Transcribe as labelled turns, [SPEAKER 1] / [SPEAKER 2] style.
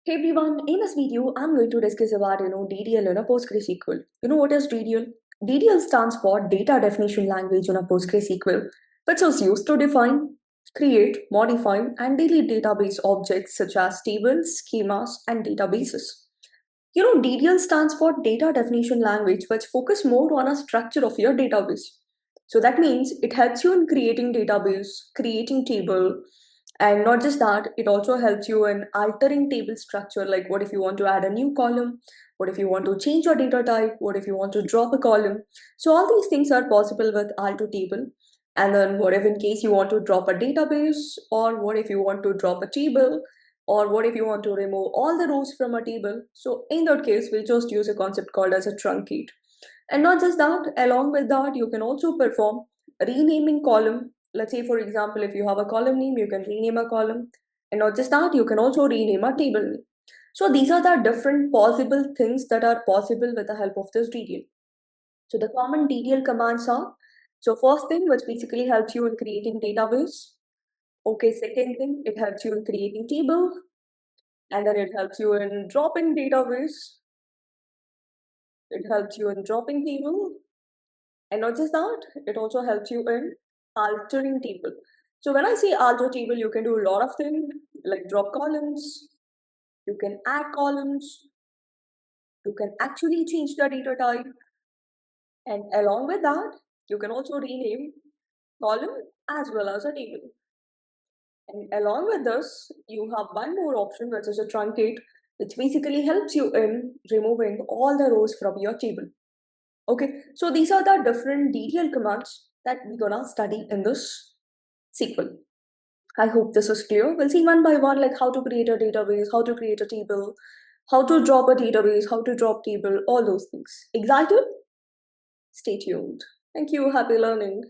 [SPEAKER 1] Hey everyone, in this video, I'm going to discuss about DDL in a PostgreSQL. You know what is DDL? DDL stands for Data Definition Language in a PostgreSQL, which is used to define, create, modify, and delete database objects such as tables, schemas, and databases. DDL stands for Data Definition Language, which focus more on a structure of your database. So that means it helps you in creating database, creating table, and not just that, it also helps you in altering table structure. Like, what if you want to add a new column? What if you want to change your data type? What if you want to drop a column? So, all these things are possible with alto table. And then, what if in case you want to drop a database, or what if you want to drop a table, or what if you want to remove all the rows from a table? So, in that case, we'll just use a concept called as a truncate. And not just that, along with that, you can also perform renaming column. Let's say, for example, if you have a column name, you can rename a column. And not just that, you can also rename a table name. So these are the different possible things that are possible with the help of this DDL. So the common DDL commands are, so first thing, which basically helps you in creating database. Okay, second thing, it helps you in creating table. And then it helps you in dropping database. It helps you in dropping table. And not just that, it also helps you in altering table. So when I say alter table, you can do a lot of things like drop columns, you can add columns, you can actually change the data type, and along with that, you can also rename column as well as a table. And along with this, you have one more option, which is a truncate, which basically helps you in removing all the rows from your table. Okay, so these are the different DDL commands that we're gonna study in this sequel. I hope this is clear. We'll see one by one, like how to create a database, how to create a table, how to drop a database, how to drop table, all those things. Excited? Stay tuned. Thank you. Happy learning.